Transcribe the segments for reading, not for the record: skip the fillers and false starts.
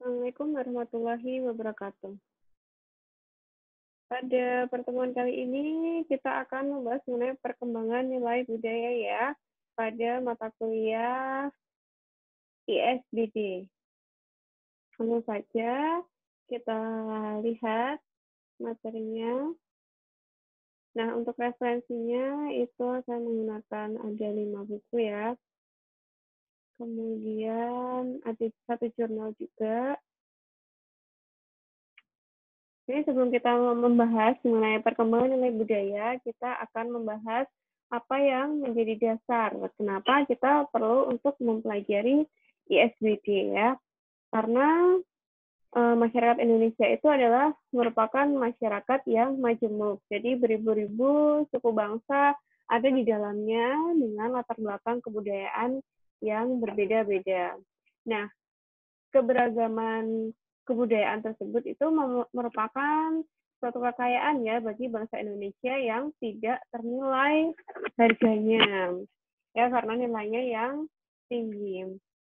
Assalamualaikum warahmatullahi wabarakatuh. Pada pertemuan kali ini kita akan membahas mengenai perkembangan nilai budaya ya pada mata kuliah ISBD. Langsung saja kita lihat materinya. Nah, untuk referensinya itu saya menggunakan ada 5 buku ya. Kemudian ada 1 jurnal juga. Jadi sebelum kita membahas mengenai perkembangan nilai budaya, kita akan membahas apa yang menjadi dasar. Kenapa kita perlu untuk mempelajari ISBD ya? Karena masyarakat Indonesia itu adalah merupakan masyarakat yang majemuk. Jadi beribu-ribu suku bangsa ada di dalamnya dengan latar belakang kebudayaan yang berbeda-beda. Nah, keberagaman kebudayaan tersebut itu merupakan suatu kekayaan ya bagi bangsa Indonesia yang tidak ternilai harganya ya karena nilainya yang tinggi.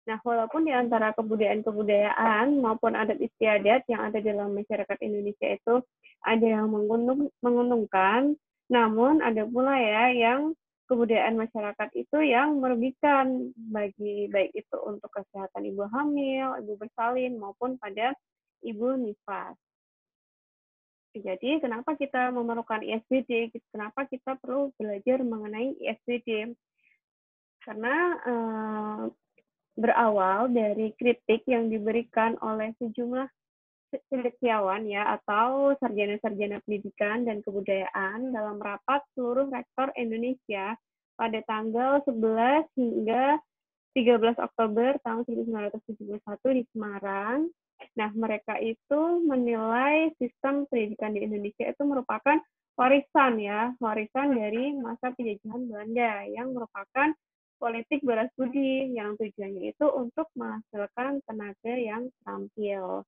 Nah, walaupun di antara kebudayaan maupun adat istiadat yang ada dalam masyarakat Indonesia itu ada yang menguntungkan, namun ada pula ya yang kebudayaan masyarakat itu yang merugikan bagi baik itu untuk kesehatan ibu hamil, ibu bersalin maupun pada ibu nifas. Jadi kenapa kita memerlukan ISBD? Kenapa kita perlu belajar mengenai ISBD? Karena berawal dari kritik yang diberikan oleh sejumlah cendekiawan ya atau sarjana-sarjana pendidikan dan kebudayaan dalam rapat seluruh rektor Indonesia pada tanggal 11 hingga 13 Oktober tahun 1971 di Semarang. Nah, mereka itu menilai sistem pendidikan di Indonesia itu merupakan warisan ya, warisan dari masa penjajahan Belanda yang merupakan politik balas budi yang tujuannya itu untuk menghasilkan tenaga yang terampil.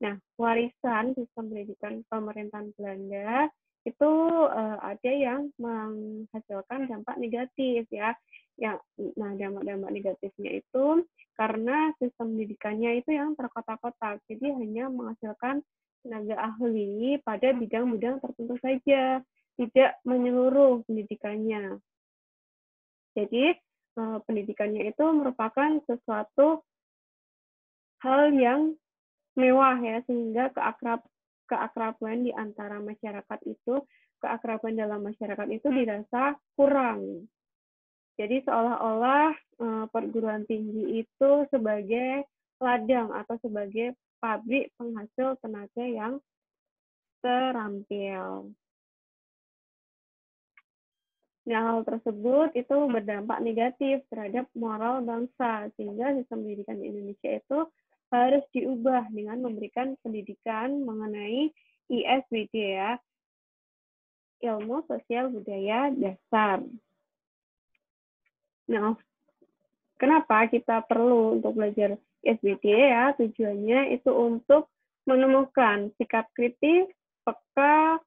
Nah, warisan sistem pendidikan pemerintahan Belanda itu ada yang menghasilkan dampak negatif ya. Nah, dampak-dampak negatifnya itu karena sistem pendidikannya itu yang terkotak-kotak. Jadi hanya menghasilkan tenaga ahli pada bidang-bidang tertentu saja, tidak menyeluruh pendidikannya. Jadi pendidikannya itu merupakan sesuatu hal yang mewah ya sehingga keakraban di antara masyarakat itu keakraban dalam masyarakat itu dirasa kurang. Jadi seolah-olah perguruan tinggi itu sebagai ladang atau sebagai pabrik penghasil tenaga yang terampil. Nah, hal tersebut itu berdampak negatif terhadap moral bangsa, sehingga sistem pendidikan di Indonesia itu harus diubah dengan memberikan pendidikan mengenai ISBD ya, ilmu sosial budaya dasar. Nah, kenapa kita perlu untuk belajar ISBD ya? Tujuannya itu untuk menemukan sikap kritis, peka,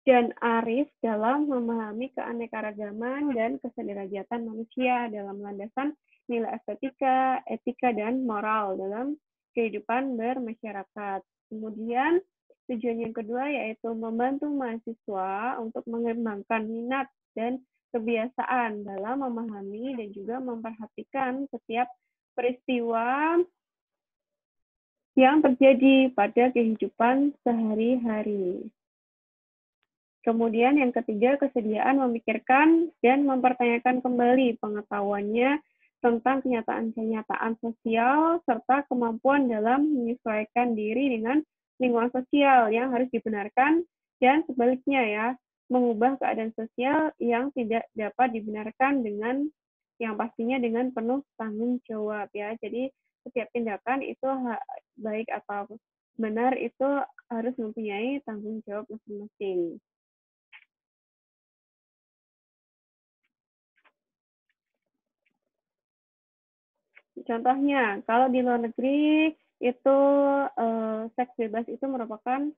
dan arif dalam memahami keanekaragaman dan kesederajatan manusia dalam landasan nilai estetika, etika, dan moral dalam kehidupan bermasyarakat. Kemudian tujuan yang kedua yaitu membantu mahasiswa untuk mengembangkan minat dan kebiasaan dalam memahami dan juga memperhatikan setiap peristiwa yang terjadi pada kehidupan sehari-hari. Kemudian yang ketiga, kesediaan memikirkan dan mempertanyakan kembali pengetahuannya tentang kenyataan-kenyataan sosial serta kemampuan dalam menyesuaikan diri dengan lingkungan sosial yang harus dibenarkan dan sebaliknya ya, mengubah keadaan sosial yang tidak dapat dibenarkan dengan yang pastinya dengan penuh tanggung jawab ya. Jadi setiap tindakan itu baik atau benar itu harus mempunyai tanggung jawab masing-masing. Contohnya, kalau di luar negeri itu seks bebas itu merupakan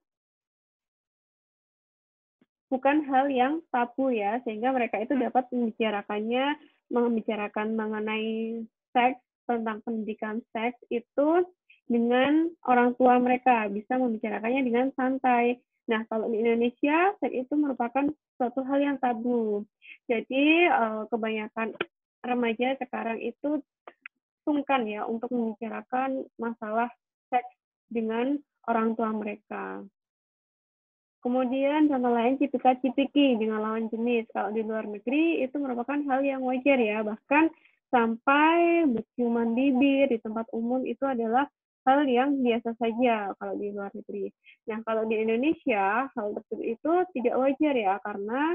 bukan hal yang tabu ya, sehingga mereka itu dapat membicarakan mengenai seks, tentang pendidikan seks itu dengan orang tua mereka, bisa membicarakannya dengan santai. Nah, kalau di Indonesia, seks itu merupakan suatu hal yang tabu. Jadi, kebanyakan remaja sekarang itu sungkan ya untuk membicarakan masalah seks dengan orang tua mereka. Kemudian contoh lain cipika-cipiki dengan lawan jenis. Kalau di luar negeri itu merupakan hal yang wajar ya, bahkan sampai berciuman bibir di tempat umum itu adalah hal yang biasa saja kalau di luar negeri. Nah, kalau di Indonesia hal tersebut itu tidak wajar ya, karena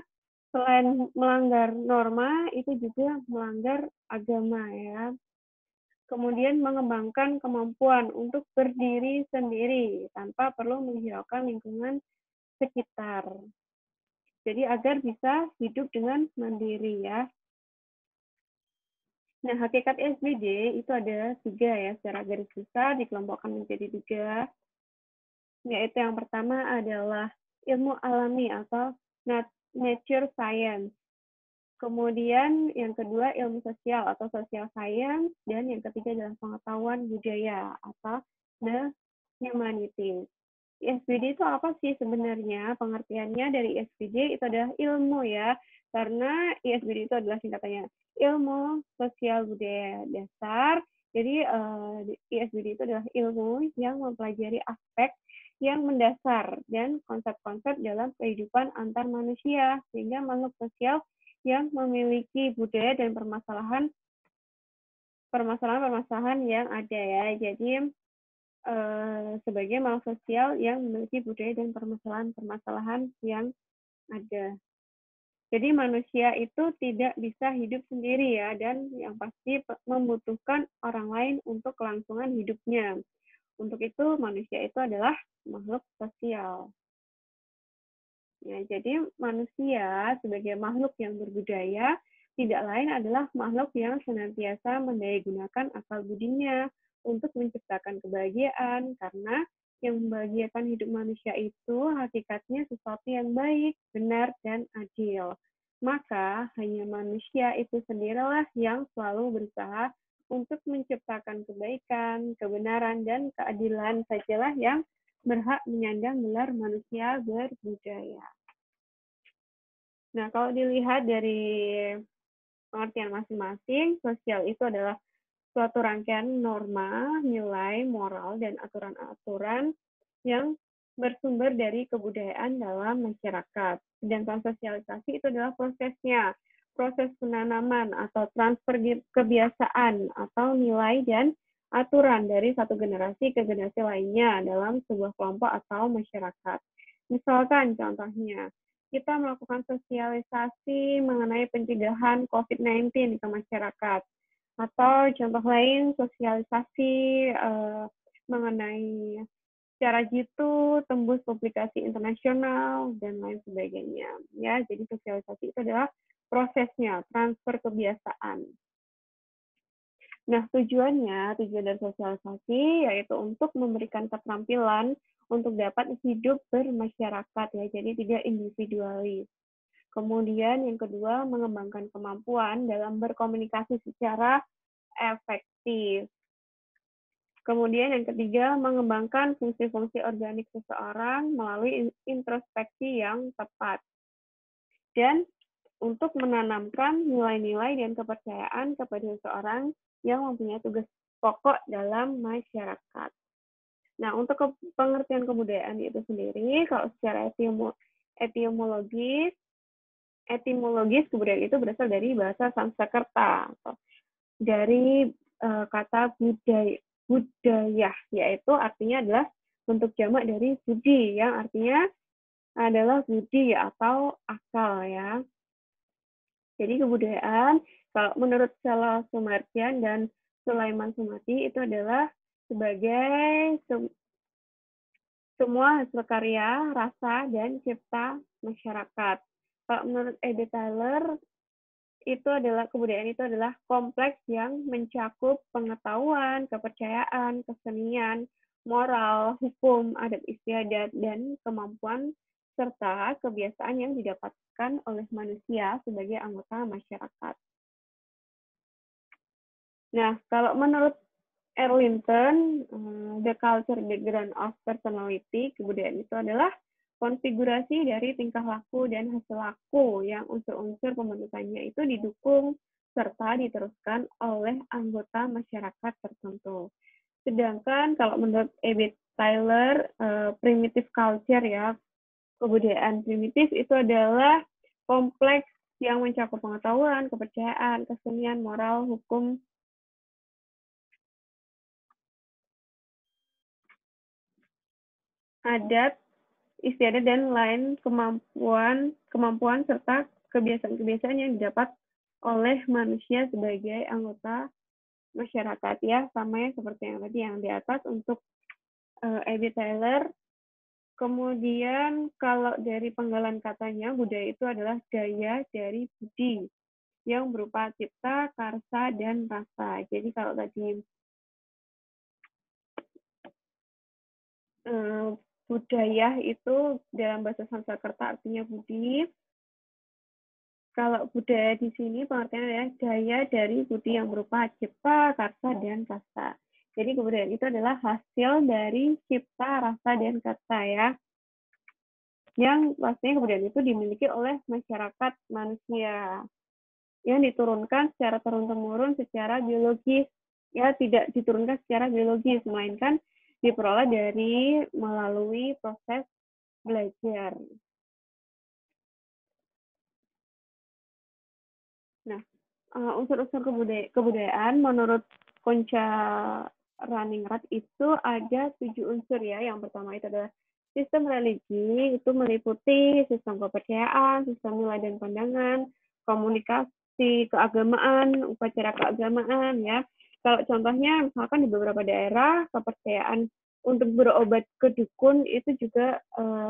selain melanggar norma itu juga melanggar agama ya. Kemudian mengembangkan kemampuan untuk berdiri sendiri tanpa perlu menghiraukan lingkungan sekitar. Jadi agar bisa hidup dengan mandiri ya. Nah, hakikat SBD itu ada 3 ya, secara garis besar dikelompokkan menjadi 3, yaitu yang pertama adalah ilmu alami atau nature science. Kemudian yang kedua ilmu sosial atau social science, dan yang ketiga adalah pengetahuan budaya atau the humanities. ISBD itu apa sih sebenarnya? Pengertiannya dari ISBD itu adalah ilmu ya, karena ISBD itu adalah singkatannya ilmu sosial budaya dasar. Jadi ISBD itu adalah ilmu yang mempelajari aspek yang mendasar dan konsep-konsep dalam kehidupan antar manusia, sehingga makhluk sosial yang memiliki budaya dan permasalahan-permasalahan yang ada ya. Jadi sebagai makhluk sosial yang memiliki budaya dan permasalahan-permasalahan yang ada. Jadi manusia itu tidak bisa hidup sendiri ya, dan yang pasti membutuhkan orang lain untuk kelangsungan hidupnya. Untuk itu manusia itu adalah makhluk sosial. Ya, jadi manusia sebagai makhluk yang berbudaya tidak lain adalah makhluk yang senantiasa mendayagunakan akal budinya untuk menciptakan kebahagiaan, karena yang membahagiakan hidup manusia itu hakikatnya sesuatu yang baik, benar, dan adil. Maka hanya manusia itu sendirilah yang selalu berusaha untuk menciptakan kebaikan, kebenaran, dan keadilan sajalah yang berhak menyandang gelar manusia berbudaya. Nah, kalau dilihat dari pengertian masing-masing, sosial itu adalah suatu rangkaian norma, nilai, moral, dan aturan-aturan yang bersumber dari kebudayaan dalam masyarakat. Sedangkan sosialisasi itu adalah prosesnya, proses penanaman atau transfer kebiasaan atau nilai dan aturan dari satu generasi ke generasi lainnya dalam sebuah kelompok atau masyarakat. Misalkan contohnya, kita melakukan sosialisasi mengenai pencegahan COVID-19 ke masyarakat. Atau contoh lain, sosialisasi mengenai cara jitu, tembus publikasi internasional, dan lain sebagainya. Ya, jadi sosialisasi itu adalah prosesnya, transfer kebiasaan. Nah, tujuan dari sosialisasi yaitu untuk memberikan keterampilan untuk dapat hidup bermasyarakat ya, jadi tidak individualis. Kemudian yang kedua, mengembangkan kemampuan dalam berkomunikasi secara efektif. Kemudian yang ketiga, mengembangkan fungsi-fungsi organik seseorang melalui introspeksi yang tepat. Dan untuk menanamkan nilai-nilai dan kepercayaan kepada seseorang yang mempunyai tugas pokok dalam masyarakat. Nah, untuk pengertian kebudayaan itu sendiri, kalau secara etimologis kebudayaan itu berasal dari bahasa Sanskerta, atau dari kata budaya, yaitu artinya adalah bentuk jamak dari budi, yang artinya adalah budi atau akal ya. Jadi kebudayaan, kalau menurut Sela Sumartian dan Sulaiman Sumati, itu adalah sebagai semua hasil karya, rasa, dan cipta masyarakat. Kalau menurut Edith Tyler, itu adalah kebudayaan itu adalah kompleks yang mencakup pengetahuan, kepercayaan, kesenian, moral, hukum, adat istiadat, dan kemampuan serta kebiasaan yang didapatkan oleh manusia sebagai anggota masyarakat. Nah, kalau menurut Erlinton, The Culture Background of Personality, kebudayaan itu adalah konfigurasi dari tingkah laku dan hasil laku yang unsur-unsur pembentukannya itu didukung serta diteruskan oleh anggota masyarakat tertentu. Sedangkan kalau menurut Ebit Tyler, primitive culture ya, kebudayaan primitif itu adalah kompleks yang mencakup pengetahuan, kepercayaan, kesenian, moral, hukum, adat, istiadat dan lain kemampuan serta kebiasaan-kebiasaan yang didapat oleh manusia sebagai anggota masyarakat ya, sama ya seperti yang tadi yang di atas untuk Abby Taylor. Kemudian kalau dari penggalan katanya, budaya itu adalah daya dari budi yang berupa cipta, karsa, dan rasa. Jadi kalau tadi budaya itu dalam bahasa Sanskerta artinya budi. Kalau budaya di sini pengertiannya adalah daya dari budi yang berupa cipta, karsa, dan rasa. Jadi kebudayaan itu adalah hasil dari cipta, rasa, dan karsa ya. Yang pastinya kebudayaan itu dimiliki oleh masyarakat manusia yang diturunkan secara turun-temurun secara biologis. Ya, tidak diturunkan secara biologis, melainkan diperoleh dari melalui proses belajar. Nah, unsur-unsur kebudayaan menurut Konca Runningrad itu ada 7 unsur ya. Yang pertama itu adalah sistem religi, itu meliputi sistem kepercayaan, sistem nilai dan pandangan, komunikasi keagamaan, upacara keagamaan ya. Kalau contohnya misalkan di beberapa daerah kepercayaan untuk berobat ke dukun itu juga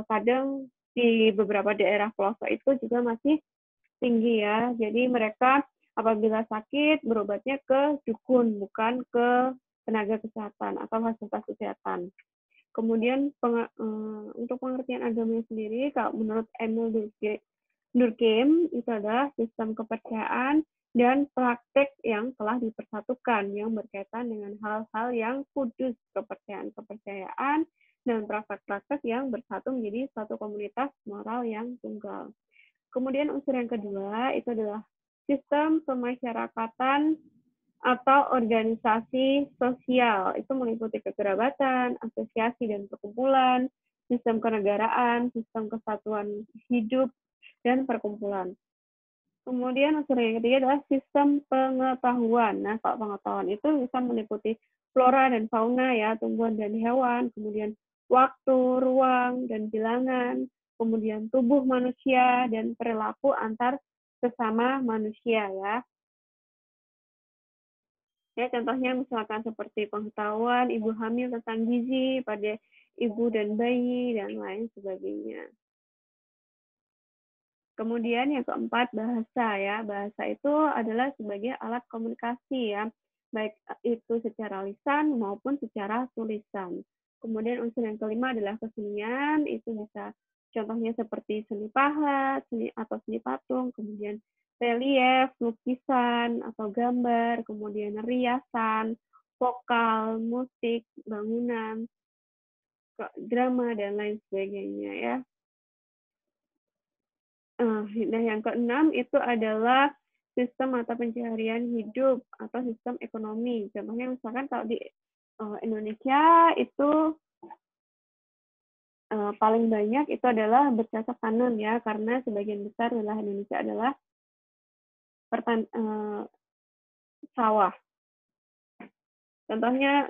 kadang di beberapa daerah pelosok itu juga masih tinggi ya. Jadi mereka apabila sakit berobatnya ke dukun, bukan ke tenaga kesehatan atau fasilitas kesehatan. Kemudian untuk pengertian agamanya sendiri, kalau menurut Emil Durkheim itu adalah sistem kepercayaan dan praktek yang telah dipersatukan yang berkaitan dengan hal-hal yang kudus, kepercayaan-kepercayaan dan praktek-praktek yang bersatu menjadi satu komunitas moral yang tunggal. Kemudian unsur yang kedua itu adalah sistem pemasyarakatan atau organisasi sosial. Itu meliputi kekerabatan, asosiasi dan perkumpulan, sistem kenegaraan, sistem kesatuan hidup, dan perkumpulan. Kemudian unsur yang ketiga adalah sistem pengetahuan. Nah, kalau pengetahuan itu bisa meliputi flora dan fauna ya, tumbuhan dan hewan, kemudian waktu, ruang, dan bilangan, kemudian tubuh manusia, dan perilaku antar sesama manusia ya. Ya, contohnya misalkan seperti pengetahuan ibu hamil tentang gizi pada ibu dan bayi, dan lain sebagainya. Kemudian yang keempat, bahasa ya. Bahasa itu adalah sebagai alat komunikasi ya, baik itu secara lisan maupun secara tulisan. Kemudian unsur yang kelima adalah kesenian, itu bisa contohnya seperti seni pahat, seni atau seni patung, kemudian relief, lukisan atau gambar, kemudian riasan, vokal, musik, bangunan, drama, dan lain sebagainya ya. Nah, yang keenam itu adalah sistem mata pencaharian hidup atau sistem ekonomi. Contohnya misalkan kalau di Indonesia itu paling banyak itu adalah bercocok tanam ya, karena sebagian besar wilayah Indonesia adalah sawah. Contohnya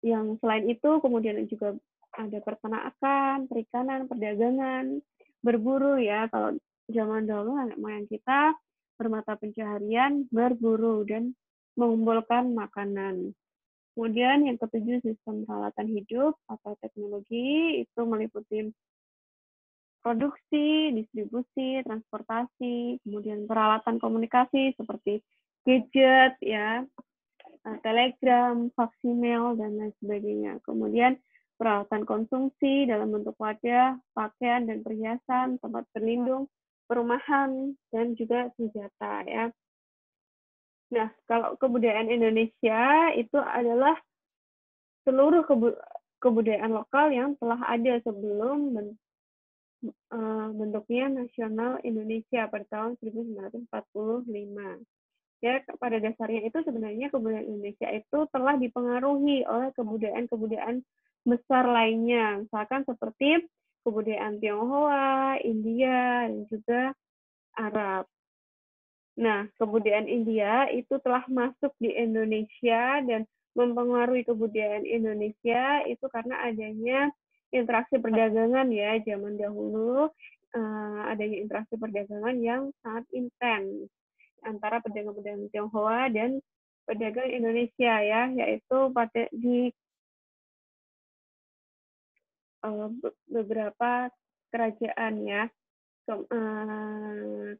yang selain itu kemudian juga ada peternakan, perikanan, perdagangan, berburu ya. Kalau zaman dahulu nenek moyang kita bermata pencaharian berburu dan mengumpulkan makanan. Kemudian yang ketujuh sistem peralatan hidup atau teknologi, itu meliputi produksi, distribusi, transportasi, kemudian peralatan komunikasi seperti gadget ya, telegram, faksimiles, dan lain sebagainya. Kemudian peralatan konsumsi dalam bentuk wadah, pakaian dan perhiasan, tempat berlindung, perumahan, dan juga senjata ya. Nah, kalau kebudayaan Indonesia itu adalah seluruh kebudayaan lokal yang telah ada sebelum bentuknya nasional Indonesia pada tahun 1945. Ya, pada dasarnya itu sebenarnya kebudayaan Indonesia itu telah dipengaruhi oleh kebudayaan-kebudayaan besar lainnya, misalkan seperti kebudayaan Tionghoa, India, dan juga Arab. Nah, kebudayaan India itu telah masuk di Indonesia dan mempengaruhi kebudayaan Indonesia itu karena adanya interaksi perdagangan ya zaman dahulu, adanya interaksi perdagangan yang sangat intens antara pedagang-pedagang Tionghoa dan pedagang Indonesia ya, yaitu pada di beberapa kerajaan ya,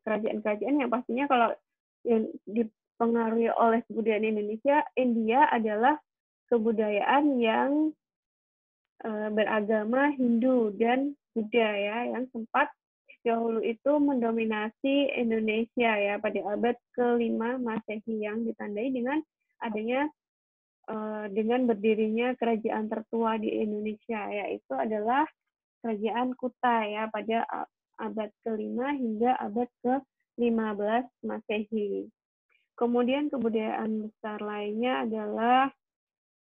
kerajaan-kerajaan yang pastinya kalau yang dipengaruhi oleh kebudayaan Indonesia, India adalah kebudayaan yang beragama Hindu dan Buddha ya, yang sempat dahulu itu mendominasi Indonesia ya pada abad ke-5 Masehi yang ditandai dengan adanya dengan berdirinya kerajaan tertua di Indonesia yaitu adalah Kerajaan Kutai ya pada abad ke-5 hingga abad ke-15 Masehi. Kemudian kebudayaan besar lainnya adalah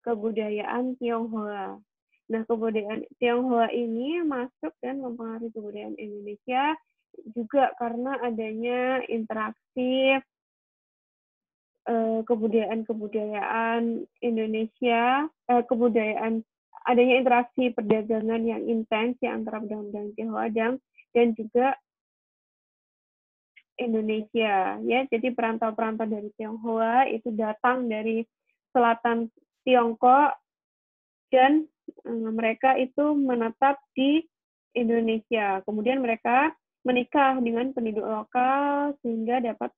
kebudayaan Tionghoa. Nah, kebudayaan Tionghoa ini masuk dan mempengaruhi kebudayaan Indonesia juga karena adanya interaksi kebudayaan-kebudayaan Indonesia, kebudayaan adanya interaksi perdagangan yang intens ya antara pedagang Tionghoa dan juga Indonesia ya. Jadi perantau-perantau dari Tionghoa itu datang dari selatan Tiongkok dan mereka itu menetap di Indonesia. Kemudian mereka menikah dengan penduduk lokal sehingga dapat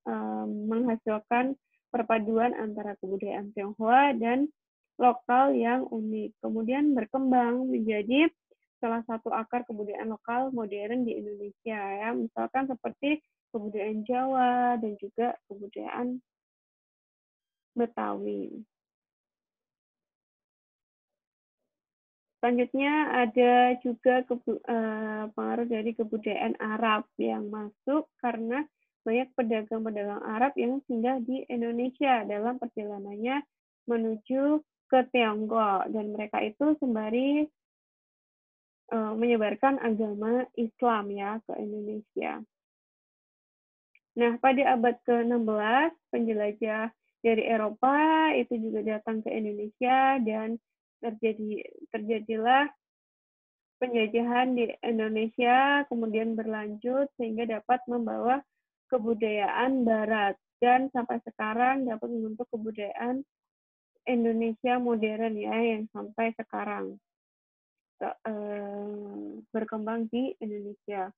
menghasilkan perpaduan antara kebudayaan Tionghoa dan lokal yang unik. Kemudian berkembang menjadi salah satu akar kebudayaan lokal modern di Indonesia ya. Misalkan seperti kebudayaan Jawa dan juga kebudayaan Betawi. Selanjutnya ada juga pengaruh dari kebudayaan Arab yang masuk karena banyak pedagang-pedagang Arab yang singgah di Indonesia dalam perjalanannya menuju ke Tiongkok dan mereka itu sembari menyebarkan agama Islam ya ke Indonesia. Nah, pada abad ke-16 penjelajah dari Eropa itu juga datang ke Indonesia dan terjadilah penjajahan di Indonesia kemudian berlanjut sehingga dapat membawa kebudayaan barat dan sampai sekarang dapat membentuk kebudayaan Indonesia modern ya yang sampai sekarang berkembang di Indonesia.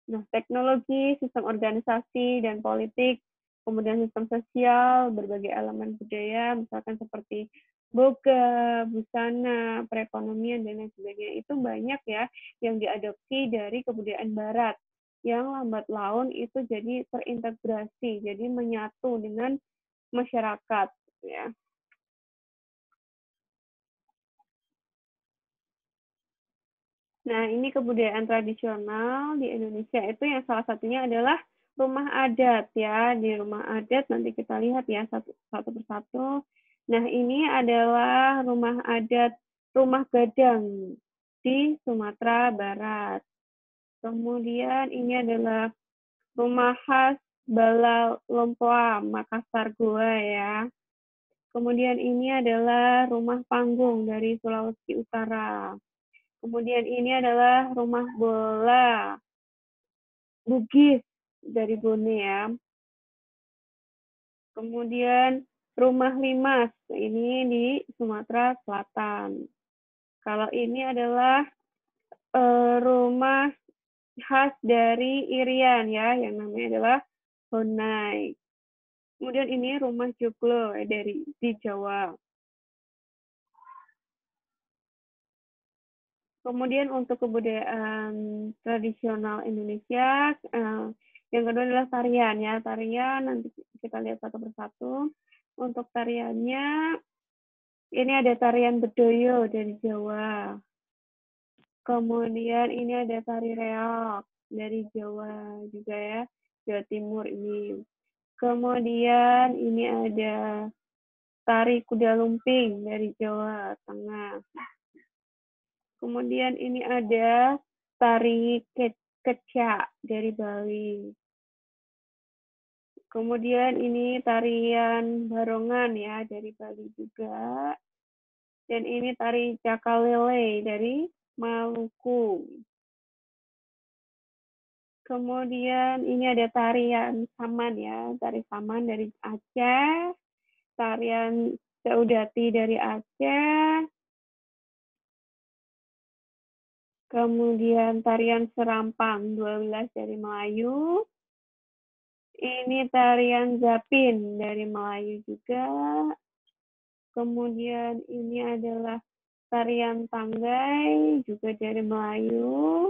Nah, teknologi, sistem organisasi dan politik, kemudian sistem sosial, berbagai elemen budaya, misalkan seperti boga, busana, perekonomian, dan lain sebagainya, itu banyak ya yang diadopsi dari kebudayaan barat yang lambat laun itu jadi terintegrasi, jadi menyatu dengan masyarakat ya. Nah, ini kebudayaan tradisional di Indonesia itu yang salah satunya adalah rumah adat ya. Di rumah adat nanti kita lihat ya satu persatu. Nah, ini adalah rumah adat Rumah Gadang di Sumatera Barat. Kemudian ini adalah rumah khas Bala Lompoa, Makassar Goa ya. Kemudian ini adalah rumah panggung dari Sulawesi Utara. Kemudian ini adalah rumah bola Bugis dari Bone ya. Kemudian rumah limas ini di Sumatera Selatan. Kalau ini adalah rumah khas dari Irian ya, yang namanya adalah Honai. Kemudian ini rumah joglo dari di Jawa. Kemudian untuk kebudayaan tradisional Indonesia, yang kedua adalah tarian ya. Tarian nanti kita lihat satu persatu. Untuk tariannya Ini ada tarian bedoyo dari Jawa. Kemudian ini ada tari reog dari Jawa juga ya, Jawa Timur ini. Kemudian ini ada tari kuda lumping dari Jawa Tengah. Kemudian ini ada tari kecak dari Bali. Kemudian ini tarian barongan ya dari Bali juga. Dan ini tari cakalele dari Maluku. Kemudian ini ada tarian saman ya, tari saman dari Aceh, tarian Seudati dari Aceh, kemudian tarian Serampang 12 dari Melayu, ini tarian Zapin dari Melayu juga, kemudian ini adalah tarian Tanggai juga dari Melayu.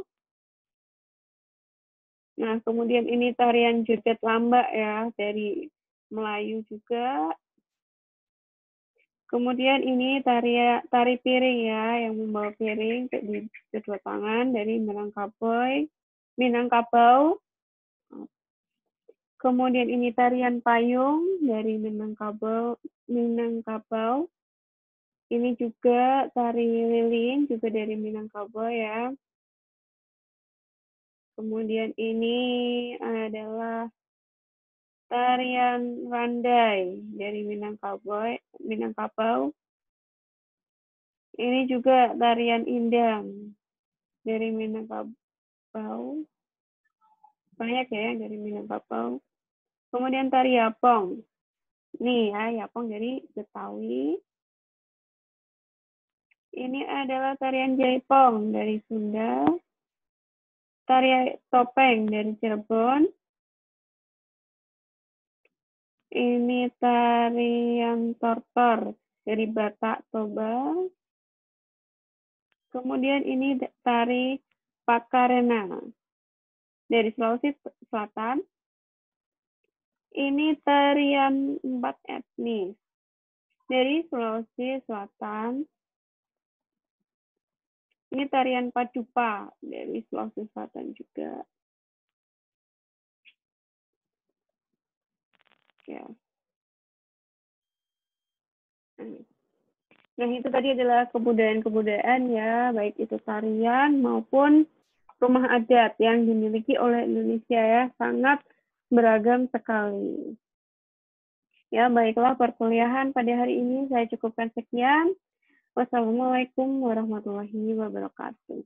Nah, kemudian ini tarian joget lamba ya, dari Melayu juga. Kemudian ini tari piring ya, yang membawa piring di kedua tangan dari Minangkabau. Kemudian ini tarian payung dari Minangkabau. Ini juga tari lilin juga dari Minangkabau ya. Kemudian ini adalah tarian randai dari Minangkabau. Ini juga tarian indang dari Minangkabau. Banyak ya dari Minangkabau. Kemudian tari yapong. Nih ya, yapong dari Betawi. Ini adalah tarian jaipong dari Sunda. Tari topeng dari Cirebon. Ini tarian tortor dari Batak Toba. Kemudian ini tari Pakarena dari Sulawesi Selatan. Ini tarian 4 etnis dari Sulawesi Selatan. Ini tarian Padupa dari Sulawesi Selatan juga. Ya. Nah, itu tadi adalah kebudayaan-kebudayaan ya, baik itu tarian maupun rumah adat yang dimiliki oleh Indonesia ya, sangat beragam sekali. Ya, baiklah perkuliahan pada hari ini saya cukupkan sekian. Wassalamualaikum warahmatullahi wabarakatuh.